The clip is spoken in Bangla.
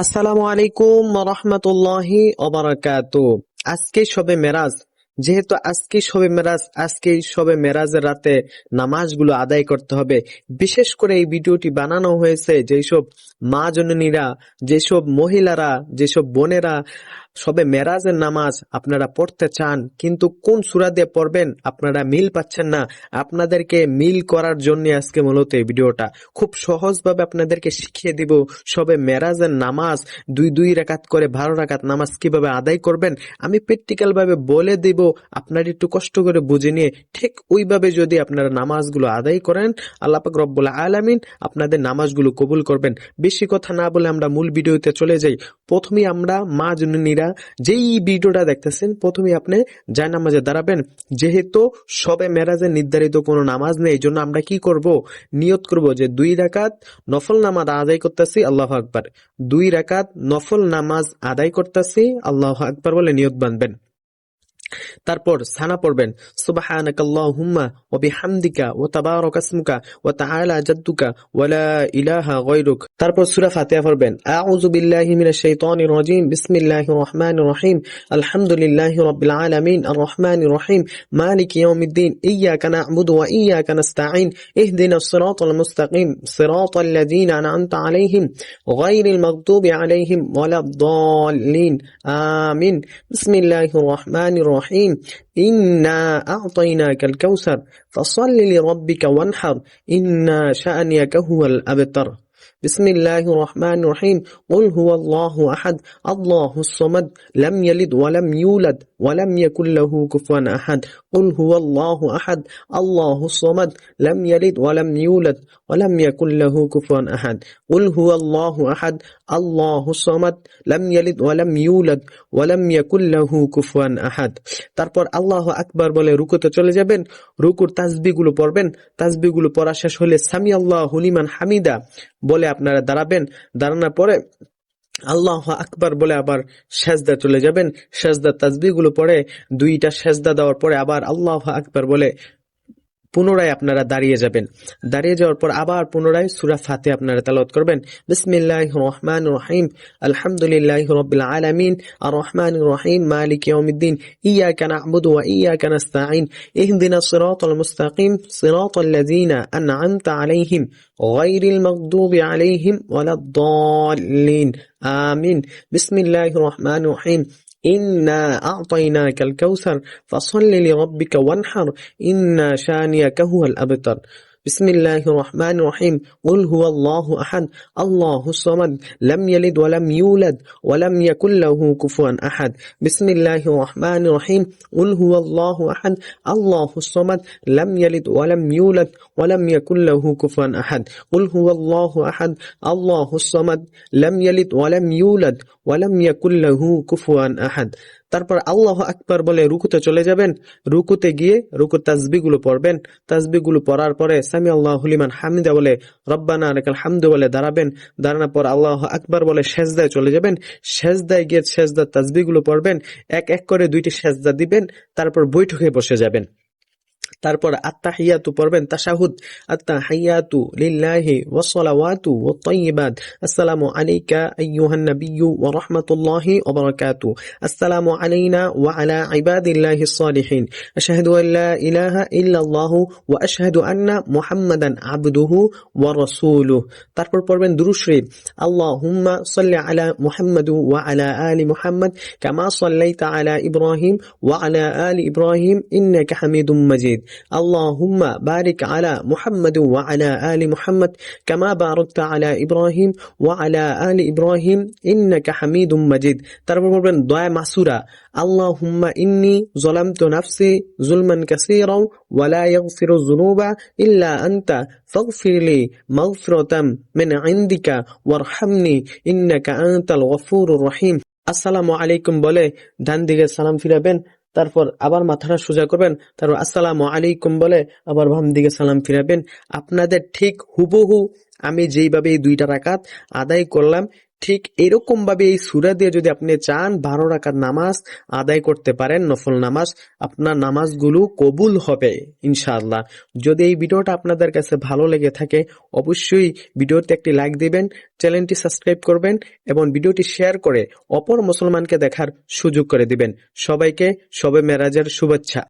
আসসালামু আলাইকুম রহমতুল্লাহি ওবারাকাতু। আজকে শবে মেরাজ, যেহেতু আজকে শবে মেরাজের রাতে নামাজগুলো আদায় করতে হবে। বিশেষ করে এই ভিডিওটি বানানো হয়েছে যেসব মা জননীরা, যেসব মহিলারা, যেসব বোনেরা শবে মেরাজের নামাজ আপনারা পড়তে চান, কিন্তু কোন সূরা দিয়ে পড়বেন আপনারা মিল পাচ্ছেন না। আপনাদেরকে মিল করার জন্য আজকে মূলত এই ভিডিওটা খুব সহজভাবে আপনাদেরকে শিখিয়ে দিব শবে মেরাজের নামাজ দুই দুই রাকাত করে 12 রাকাত নামাজ কিভাবে আদায় করবেন। আমি প্র্যাকটিক্যাল ভাবে বলে দিব, আপনারা একটু কষ্ট করে বুঝে নিয়ে ঠিক ওইভাবে যদি আপনারা নামাজগুলো আদায় করেন, আল্লাহ পাক রব্বুল আলামিন আপনাদের নামাজগুলো কবুল করবেন। বেশি কথা না বলে আমরা মূল ভিডিওতে চলে যাই। প্রথমে আমরা মা জননীরা যেই ভিডিওটা দেখতেছেন, প্রথমে আপনি জায়নামাজে দাঁড়াবেন। যেহেতু শবে মেরাজের নির্ধারিত কোনো নামাজ নেই, এই জন্য আমরা কি করব, নিয়ত করব যে 2 রাকাত নফল নামাজ আদায় করতেছি, আল্লাহু আকবার। 2 রাকাত নফল নামাজ আদায় করতেছি, আল্লাহু আকবার বলে নিয়ত বাঁধবেন। তারপর সানা পড়বেন, সুবহানাকাল্লাহুম্মা ওয়া বিহামদিকা ওয়া তাবারাকা ইসমুকা ওয়া তাআলা জাদ্দুকা ওয়া লা ইলাহা গায়রুক। তারপর সূরা ফাতিহা পড়বেন, আউযু বিল্লাহি মিনাশ শাইতানির রাজীম, বিসমিল্লাহির রহমানির রহিম, আলহামদুলিল্লাহি রাব্বিল আলামিন, আর রহমানির রহিম, মালিকি ইয়াউমিদ্দিন, ইয়াকা না'বুদু ওয়া ইয়াকা নাস্তাঈন, ইহদিনাস সিরাতাল মুস্তাকিম, সিরাতাল লাযীনা আন'আমতা আলাইহিম গায়রিল মাগদুবি আলাইহিম ওয়ালাদ-দাল্লিন, আমিন। বিসমিল্লাহির রহমানির রহিম, ইন্না আ'তাইনাকাল কাউসার ফাসাল্লি লিরাব্বিকা ওয়ানহার, ইন্না শা'নিয়াকা হুয়াল আবতার। বিসমিল্লাহির রহমানির রহিম, কুল হুয়াল্লাহু আহাদ, আল্লাহুস সামাদ, লাম ইয়ালিদ ওয়া লাম ইউলাদ ওয়া লাম ইয়াকুল লাহু কুফুয়ান আহাদ। কুল হুয়াল্লাহু আহাদ, আল্লাহুস সামাদ, লাম ইয়ালিদ ওয়া লাম ইউলাদ ওয়া লাম ইয়াকুল লাহু কুফুয়ান আহাদ। কুল হুয়াল্লাহু আহাদ, আল্লাহুস সামাদ, লাম ইয়ালিদ ওয়া লাম ইউলাদ ওয়া লাম ইয়াকুল লাহু কুফুয়ান আহাদ। তারপর আল্লাহু আকবার বলে রুকুতে চলে যাবেন। রুকুর তাসবিহগুলো পড়বেন। তাসবিহগুলো পড়া শেষ হলে সামি আল্লাহু লিমান হামিদা বলে আপনারা দাঁড়াবেন। দাঁড়ানোর পরে আল্লাহু আকবার বলে আবার সেজদা চলে যাবেন। সেজদার তাসবিহগুলো পড়ে 2টা সেজদা দেওয়ার পরে আবার আল্লাহু আকবার বলে পুনরায় আপনারা দাঁড়িয়ে যাবেন। দাঁড়িয়ে যাওয়ার পর আবার পুনরায় সূরা ফাতিহা আপনারা তেলাওয়াত করবেন। বিসমিল্লাহির রহমানির রহিম, আলহামদুলিল্লাহি রাব্বিল আলামিন, আর রহমানির রহিম, মালিকি ইয়াউমিদ্দিন, ইয়াকা না'বুদু ওয়া ইয়াকা নাস্তাঈন, ইহদিনাস সিরাতাল মুস্তাকিম, সিরাতাল লাযীনা আন'আমতা আলাইহিম গায়রিল মাগদুবি আলাইহিম ওয়ালাদ-দাল্লিন, আমিন। বিসমিল্লাহির রহমানির রহিম, ইন্না আ'তাইনাকাল কাউসার ফাসাল্লি লিরাব্বিকা ওয়ানহার, ইন্না শানিয়াকা হুয়াল আবতার। বিসমিল্লাহির রহমানির রহিম, কুল হুয়াল্লাহু আহাদ, আল্লাহুস সামাদ, লাম ইয়ালিদ ওয়া লাম ইউলাদ ওয়া লাম ইয়াকুল লাহু কুফুয়ান আহাদ। বিসমিল্লাহির রহমানির রহিম, কুল হুয়াল্লাহু আহাদ, আল্লাহুস সামাদ, লাম ইয়ালিদ ওয়া লাম ইউলাদ ওয়া লাম ইয়াকুল লাহু কুফুয়ান আহাদ। কুল হুয়াল্লাহু আহাদ, আল্লাহুস সামাদ, লাম ইয়ালিদ ওয়া লাম ইউলাদ ওয়া লাম ইয়াকুল লাহু কুফুয়ান আহাদ। তারপর আল্লাহু আকবার বলে রুকুতে চলে যাবেন। রুকুতে গিয়ে রুকুর তাসবিহগুলো পড়বেন। তাসবিহগুলো পড়ার পরে সামি আল্লাহু লিমান হামিদা বলে রব্বানা লাকাল হামদু বলে দাঁড়াবেন। দাঁড়ানোর পর আল্লাহু আকবার বলে সেজদায় চলে যাবেন। সেজদায় গিয়ে সেজদার তাসবিহগুলো পড়বেন। এক এক করে 2টি সেজদা দিবেন। তারপর বৈঠকে বসে যাবেন। তারপর আত্তাহিয়াতু পড়বেন, তাশাহুদ, আত্তাহিয়াতু লিল্লাহি ওয়াস সালাওয়াতু ওয়াত তাইয়্যিবাত, আসসালামু আলাইকা আইয়ুহান নাবিয়্যু ওয়া রাহমাতুল্লাহি ওয়া বারাকাতুহু, আসসালামু আলাইনা ওয়া আলা ইবাদিল্লাহিস সালিহিন, আশহাদু আল লা ইলাহা ইল্লাল্লাহু ওয়া আশহাদু আন্না মুহাম্মাদান আবদুহু ওয়া রাসূলুহু। তারপর পড়বেন দুরূদ শরীফ, আল্লাহুম্মা সাল্লি আলা মুহাম্মাদ ওয়া আলা আলি মুহাম্মাদ কামা সাল্লাইতা আলা ইব্রাহিম ওয়া আলা আলি ইব্রাহিম ইন্নাকা হামিদুম মাজিদ, আল্লাহুম্মা বারিক আলা মুহাম্মাদ ওয়া আলা আলি মুহাম্মাদ কামা বারাকতা আলা ইব্রাহিম ওয়া আলা আলি ইব্রাহিম ইন্নাকা হামিদুম মাজিদ। তারপর বলবেন দোয়া মাসুরা, আল্লাহুম্মা ইন্নী যালামতু নাফসি যুলমান কাসীরা ওয়া লা ইয়াগফিরুয যুনুবা ইল্লা আনতা ফাগফিরলি মাগফিরাতাম মিন ইনদিকা ওয়ারহামনি ইন্নাকা আনতাল গফুরুর রহিম। আসসালামু আলাইকুম বলে ডান দিকে সালাম ফিরাবেন। তারপর আবার মাথাটা সোজা করবেন। তারপর আসসালামু আলাইকুম বলে আবার বাম দিকে সালাম ফিরাবেন। আপনাদের ঠিক হুবহু আমি যেইভাবে এই 2টা রাকাত আদায় করলাম ঠিক এরকম ভাবে এই সূরা দিয়ে যদি আপনি চান 12 রাকাত নামাজ আদায় করতে পারেন, নফল নামাজ, আপনার নামাজগুলো কবুল হবে ইনশাআল্লাহ। যদি এই ভিডিওটা আপনাদের কাছে ভালো লেগে থাকে অবশ্যই ভিডিওতে একটি লাইক দিবেন, চ্যানেলটি সাবস্ক্রাইব করবেন এবং ভিডিওটি শেয়ার করে অপর মুসলমানকে দেখার সুযোগ করে দিবেন। সবাইকে শবে মেরাজের শুভেচ্ছা।